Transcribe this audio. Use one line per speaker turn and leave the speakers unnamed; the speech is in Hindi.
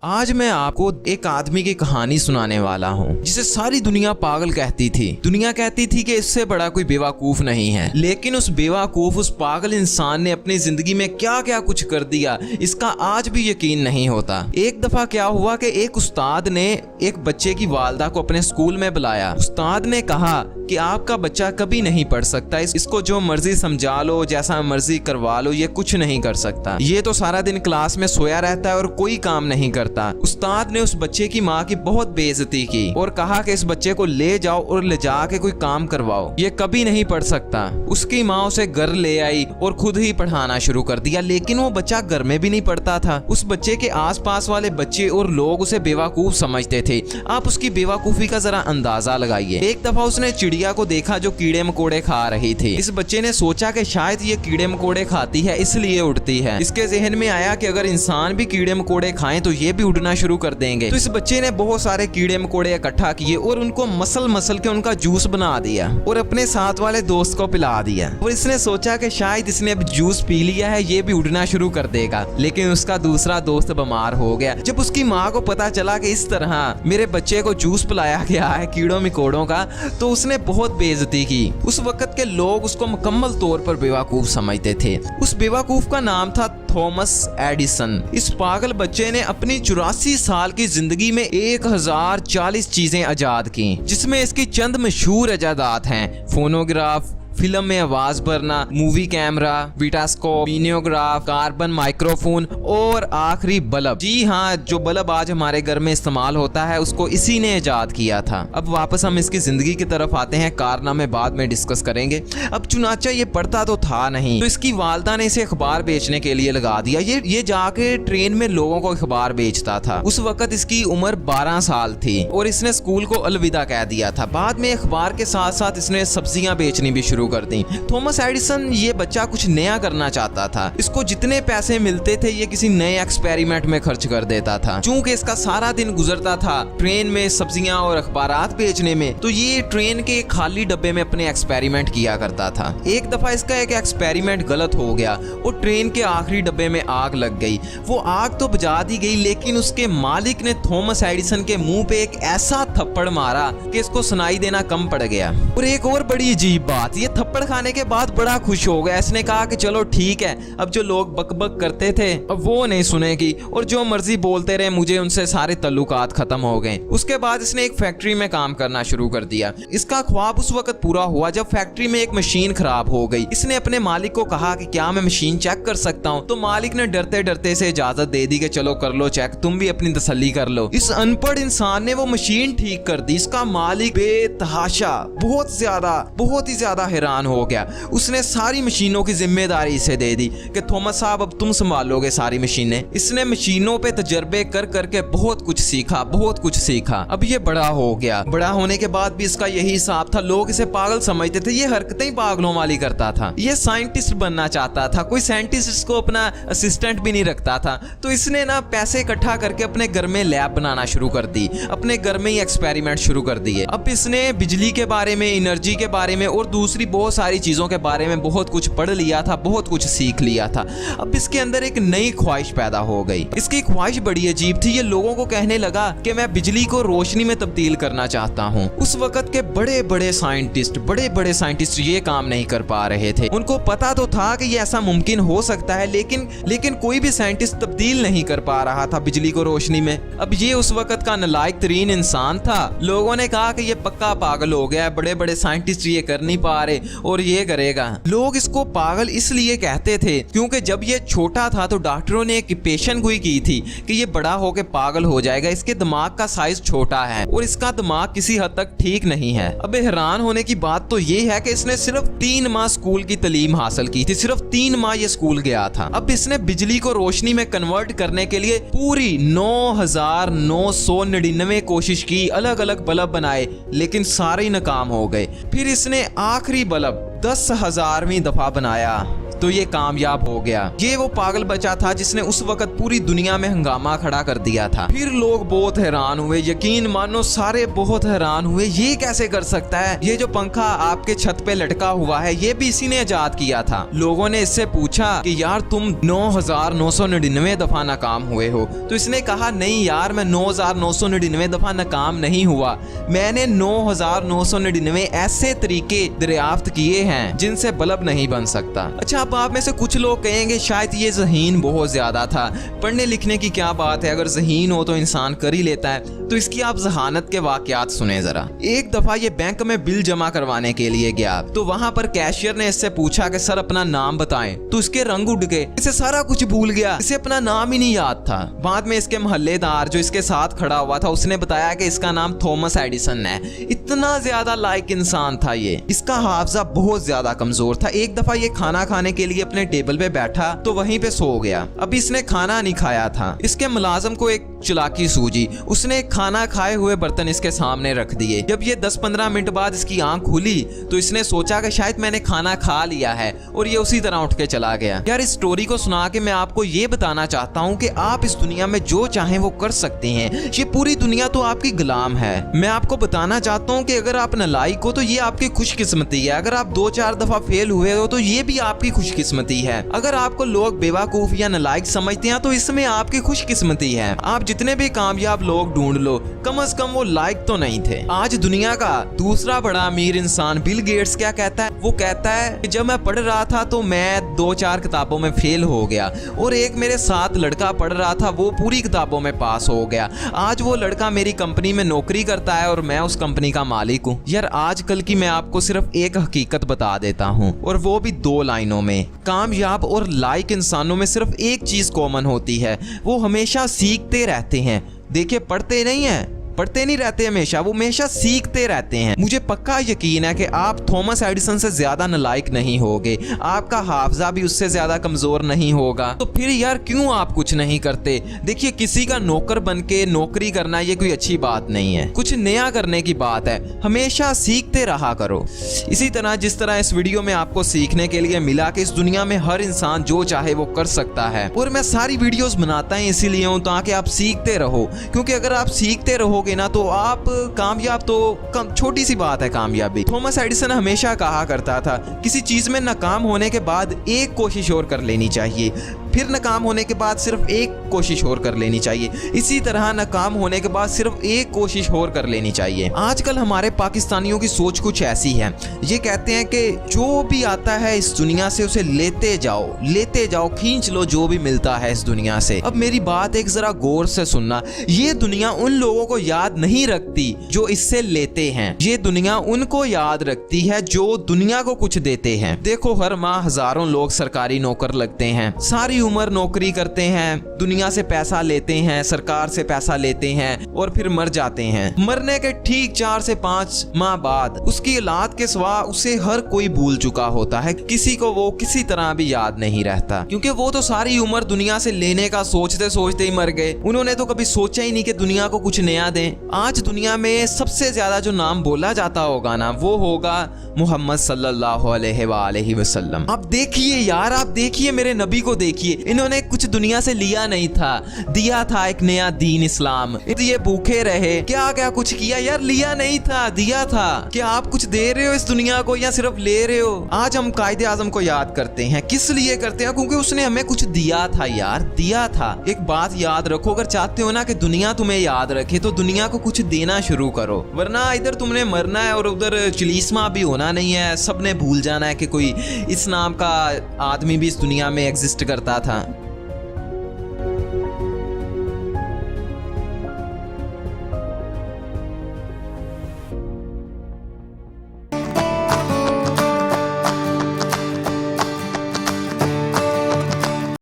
आज मैं आपको एक आदमी की कहानी सुनाने वाला हूँ जिसे सारी दुनिया पागल कहती थी। दुनिया कहती थी कि इससे बड़ा कोई बेवकूफ नहीं है, लेकिन उस बेवकूफ उस पागल इंसान ने अपनी जिंदगी में क्या क्या कुछ कर दिया इसका आज भी यकीन नहीं होता। एक दफा क्या हुआ कि एक उस्ताद ने एक बच्चे की वालदा को अपने स्कूल में बुलाया। उस्ताद ने कहा कि आपका बच्चा कभी नहीं पढ़ सकता, इसको जो मर्जी समझा लो, जैसा मर्जी करवा लो, ये कुछ नहीं कर सकता। ये तो सारा दिन क्लास में सोया रहता है और कोई काम नहीं करता। उस्ताद ने उस बच्चे की माँ की बहुत बेइज्जती की और कहा कि इस बच्चे को ले जाओ और ले जाके कोई काम करवाओ, ये कभी नहीं पढ़ सकता। उसकी माँ उसे घर ले आई और खुद ही पढ़ाना शुरू कर दिया, लेकिन वो बच्चा घर में भी नहीं पढ़ता था। उस बच्चे के आसपास वाले बच्चे और लोग उसे बेवकूफ समझते थे। आप उसकी बेवकूफी का जरा अंदाजा लगाइए। एक दफा उसने चिड़िया को देखा जो कीड़े मकोड़े खा रही थी। इस बच्चे ने सोचा कि शायद ये कीड़े मकोड़े खाती है इसलिए उड़ती है। इसके जहन में आया कि अगर इंसान भी कीड़े मकोड़े खाएं तो ये भी उड़ना शुरू कर देंगे। तो इस बच्चे ने बहुत सारे कीड़े मकोड़े इकट्ठा किए और उनको मसल के उनका जूस बना दिया और अपने साथ वाले दोस्त को पिला दिया। और इसने सोचा कि शायद इसने अब जूस पी लिया है, ये भी उड़ना शुरू कर देगा। लेकिन उसका दूसरा दोस्त बीमार हो गया। जब उसकी माँ को पता चला कि इस तरह मेरे बच्चे को जूस पिलाया गया है कीड़ों मकोड़ों का, तो उसने बहुत बेइज्जती की। उस वक्त के लोग उसको मुकम्मल तौर पर बेवकूफ समझते थे। उस बेवकूफ का नाम था थॉमस एडिसन। इस पागल बच्चे ने अपनी 84 साल की जिंदगी में 1040 चीजें इजाद की, जिसमें इसकी चंद मशहूर इजादात हैं: फोनोग्राफ, फिल्म में आवाज भरना, movie camera, Vitascope, videograph, carbon microphone और आखिरी बल्ब। जी हाँ, जो बल्ब आज हमारे घर में इस्तेमाल होता है उसको इसी ने इजाद किया था। अब वापस हम इसकी जिंदगी की तरफ आते हैं, कारनामे बाद में डिस्कस करेंगे। अब चुनाचा ये पढ़ता तो था नहीं, तो इसकी वालदा ने इसे अखबार बेचने के लिए लगा दिया। ये जाके ट्रेन में लोगों को अखबार बेचता था। उस वक्त इसकी उम्र 12 साल थी और इसने स्कूल को अलविदा कह दिया था। बाद में अखबार के साथ साथ इसने सब्जियां बेचनी भी शुरू कर दी। थॉमस एडिसन ये बच्चा कुछ नया करना चाहता था। इसको जितने पैसे मिलते थे ये किसी नए एक्सपेरिमेंट में खर्च कर देता था। चूंकि इसका सारा दिन गुजरता था ट्रेन में सब्जियां और अखबारात बेचने में, तो ये ट्रेन के खाली डब्बे में अपने एक्सपेरिमेंट किया करता था। एक दफा इसका एक एक्सपेरिमेंट गलत हो गया और ट्रेन के आखिरी डब्बे में आग लग गई। वो आग तो बुझा दी गई, लेकिन उसके मालिक ने थॉमस एडिसन के मुंह पे एक ऐसा थप्पड़ मारा कि इसको सुनाई देना कम पड़ गया। और एक और बड़ी अजीब बात, ये थप्पड़ खाने के बाद बड़ा खुश हो गया। इसने कहा कि चलो ठीक है, अब जो लोग बकबक करते थे अब वो नहीं सुनेगी और जो मर्जी बोलते रहे, मुझे उनसे सारे तल्लुकात खत्म हो गए। उसके बाद इसने एक फैक्ट्री में काम करना शुरू कर दिया। इसका ख्वाब उस वक्त पूरा हुआ जब फैक्ट्री में एक मशीन खराब हो गई। इसने अपने मालिक को कहा कि क्या मैं मशीन चेक कर सकता हूँ, तो मालिक ने डरते डरते से इजाजत दे दी कि चलो कर लो चेक, तुम भी अपनी तसल्ली कर लो। इस अनपढ़ इंसान ने वो मशीन ठीक कर दी। इसका मालिक बेतहाशा बहुत ही ज्यादा हैरान हो गया। उसने सारी मशीनों की जिम्मेदारी इसे दे दी कि थॉमस साहब अब तुम संभालोगे सारी मशीनें। इसने मशीनों पे तजर्बे कर करके बहुत कुछ सीखा। अब ये बड़ा हो गया। बड़ा होने के बाद भी इसका यही हिसाब था। लोग इसे पागल समझते थे, ये हरकतें ही पागलों वाली करता था। ये साइंटिस्ट बनना चाहता था। कोई साइंटिस्ट इसको अपना असिस्टेंट भी नहीं रखता था। तो इसने ना पैसे इकट्ठा करके अपने घर में लैब बनाना शुरू कर दी, अपने घर में ही एक्सपेरिमेंट शुरू कर दिए। अब इसने बिजली के बारे में, एनर्जी के बारे में और दूसरी बहुत सारी चीजों के बारे में बहुत कुछ पढ़ लिया था, बहुत कुछ सीख लिया था। अब इसके अंदर एक नई ख्वाहिश पैदा हो गई। इसकी ख्वाहिश बड़ी अजीब थी। ये लोगों को कहने लगा कि मैं बिजली को रोशनी में तब्दील करना चाहता हूँ। उस वक्त के बड़े बड़े साइंटिस्ट ये काम नहीं कर पा रहे थे। उनको पता तो था कि ये ऐसा मुमकिन हो सकता है, लेकिन कोई भी साइंटिस्ट तब्दील नहीं कर पा रहा था बिजली को रोशनी में। अब ये उस वक्त का नालायक तरीन इंसान था। लोगों ने कहा कि ये पक्का पागल हो गया है, बड़े बड़े साइंटिस्ट ये कर नहीं पा रहे और ये करेगा। लोग इसको पागल इसलिए कहते थे क्योंकि जब ये छोटा था तो डॉक्टरों ने एक पेशन गोई की थी कि ये बड़ा होकर पागल हो जाएगा, इसके दिमाग का साइज छोटा है और इसका दिमाग किसी हद तक ठीक नहीं है। अब हैरान होने की बात तो ये है कि इसने सिर्फ 3 माह स्कूल की तालीम हासिल की थी। सिर्फ 3 माह ये स्कूल गया था। अब इसने बिजली को रोशनी में कन्वर्ट करने के लिए पूरी 9999 कोशिश की, अलग अलग बल्ब बनाए, लेकिन सारे नाकाम हो गए। फिर इसने आखिरी बल्ब 10,000वीं दफा बनाया तो ये कामयाब हो गया। ये वो पागल बच्चा था जिसने उस वक्त पूरी दुनिया में हंगामा खड़ा कर दिया था। फिर लोग बहुत हैरान हुए, यकीन मानो सारे बहुत हैरान हुए, ये कैसे कर सकता है? ये जो पंखा आपके छत पे लटका हुआ है ये भी इसी ने इजाद किया था। लोगों ने इससे पूछा कि यार तुम 9999 दफा नाकाम हुए हो। तो इसने कहा नहीं यार, मैं 9999 दफा नाकाम नहीं हुआ, मैंने 9999 ऐसे तरीके दरियाफ्त किए हैं जिनसे बल्ब नहीं बन सकता। अच्छा, अब आप में से कुछ लोग कहेंगे शायद ये ज़हीन बहुत ज्यादा था, पढ़ने लिखने की क्या बात है, अगर ज़हीन हो तो इंसान कर ही लेता है। तो इसकी आप जहानत के वाकयात सुने जरा। एक दफा ये बैंक में बिल जमा करवाने के लिए गया, तो वहां पर कैशियर ने इससे पूछा कि सर अपना नाम बताएं, तो इसके रंग उड़ गए, इसे सारा कुछ भूल गया, इसे अपना नाम ही नहीं याद था। बाद में इसके मोहल्लेदार जो इसके साथ खड़ा हुआ था उसने बताया कि इसका नाम थॉमस एडिसन है। इतना ज्यादा लाइक इंसान था ये, इसका हाफजा बहुत ज्यादा कमजोर था। एक दफा ये खाना खाने के लिए अपने टेबल पे बैठा तो वहीं पे सो गया। अब इसने खाना नहीं खाया था। इसके मुलाजिम को एक चालाकी सूझी, उसने खाना खाए हुए बर्तन इसके सामने रख दिए। जब ये 10-15 मिनट बाद इसकी आंख खुली तो इसने सोचा कि शायद मैंने खाना खा लिया है, और ये उसी तरह उठ के चला गया। यार इस स्टोरी को सुना के मैं आपको ये बताना चाहता हूँ कि आप इस दुनिया में जो चाहें वो कर सकते हैं। ये पूरी दुनिया तो आपकी गुलाम है। मैं आपको बताना चाहता हूँ कि अगर आप नालायक हो तो ये आपकी खुशकिस्मती है, अगर आप 2-4 दफा फेल हुए हो तो ये भी आपकी खुशकिस्मती है। अगर आपको लोग बेवकूफ या नालायक समझते हैं तो इसमें आपकी खुशकिस्मती है। आप जितने भी कामयाब लोग ढूंढ लो, कम से कम वो लायक तो नहीं थे। आज दुनिया का दूसरा बड़ा अमीर इंसान बिल गेट्स क्या कहता है? वो कहता है कि जब मैं पढ़ रहा था तो मैं 2-4 किताबों में फेल हो गया, और एक मेरे साथ लड़का पढ़ रहा था वो पूरी किताबों में पास हो गया। आज वो लड़का मेरी कंपनी में नौकरी करता है और मैं उस कंपनी का मालिक हूँ। यार आजकल की मैं आपको सिर्फ एक हकीकत बता देता हूँ, और वो भी 2 लाइनों में। कामयाब और लायक इंसानों में सिर्फ एक चीज कॉमन होती है, वो हमेशा सीखते रहते हैं। देखिए पढ़ते नहीं है, पढ़ते नहीं रहते हमेशा, वो हमेशा सीखते रहते हैं। मुझे पक्का यकीन है कि आप थॉमस एडिसन से ज्यादा नालायक नहीं होगे, आपका हाफजा भी उससे ज्यादा कमजोर नहीं होगा। तो फिर यार क्यों आप कुछ नहीं करते? देखिए किसी का नौकर बन के नौकरी करना ये कोई अच्छी बात नहीं है, कुछ नया करने की बात है। हमेशा सीखते रहा करो। इसी तरह जिस तरह इस वीडियो में आपको सीखने के लिए मिला कि इस दुनिया में हर इंसान जो चाहे वो कर सकता है, और मैं सारी वीडियोस बनाता ही इसीलिए हूँ ताकि आप सीखते रहो, क्योंकि अगर आप सीखते रहोगे ना तो आप कामयाब, तो छोटी सी बात है कामयाबी। थॉमस एडिसन हमेशा कहा करता था किसी चीज में नाकाम होने के बाद एक कोशिश और कर लेनी चाहिए, फिर नाकाम होने के बाद सिर्फ एक कोशिश और कर लेनी चाहिए। इसी तरह नाकाम होने के बाद सिर्फ एक कोशिश और कर लेनी चाहिए। आजकल हमारे पाकिस्तानियों की सोच कुछ ऐसी है, ये कहते हैं कि जो भी आता है इस दुनिया से उसे लेते जाओ, खींच लो जो भी मिलता है इस दुनिया से। अब मेरी बात एक जरा गौर से सुनना, ये दुनिया उन लोगों को याद नहीं रखती जो इससे लेते हैं, ये दुनिया उनको याद रखती है जो दुनिया को कुछ देते हैं। देखो हर माह हजारों लोग सरकारी नौकर लगते हैं, सारी उम्र नौकरी करते हैं, दुनिया से पैसा लेते हैं, सरकार से पैसा लेते हैं, और फिर मर जाते हैं। मरने के ठीक 4 से 5 माह बाद उसकी औलाद के सिवा उसे हर कोई भूल चुका होता है, किसी को वो किसी तरह भी याद नहीं रहता, क्योंकि वो तो सारी उम्र दुनिया से लेने का सोचते सोचते ही मर गए। उन्होंने तो कभी सोचा ही नहीं कि दुनिया को कुछ नया दें। आज दुनिया में सबसे ज्यादा जो नाम बोला जाता होगा ना, वो होगा मोहम्मद सल्लल्लाहु अलैहि वसल्लम। आप देखिए यार, आप देखिए मेरे नबी को देखिए, इन्होंने कुछ दुनिया से लिया नहीं था, दिया था एक नया दीन इस्लाम। ये भूखे रहे, क्या क्या कुछ किया यार, लिया नहीं था, दिया था। क्या आप कुछ दे रहे हो इस दुनिया को या सिर्फ ले रहे हो? आज हम कायदे आजम को याद करते हैं, किस लिए करते हैं? क्योंकि उसने हमें कुछ दिया था यार, दिया था। एक बात याद रखो, अगर चाहते हो ना कि दुनिया तुम्हें याद रखे तो दुनिया को कुछ देना शुरू करो, वरना इधर तुमने मरना है और उधर चिलीसमा भी होना नहीं है। सबने भूल जाना है कि कोई इस नाम का आदमी भी इस दुनिया में एग्जिस्ट करता था।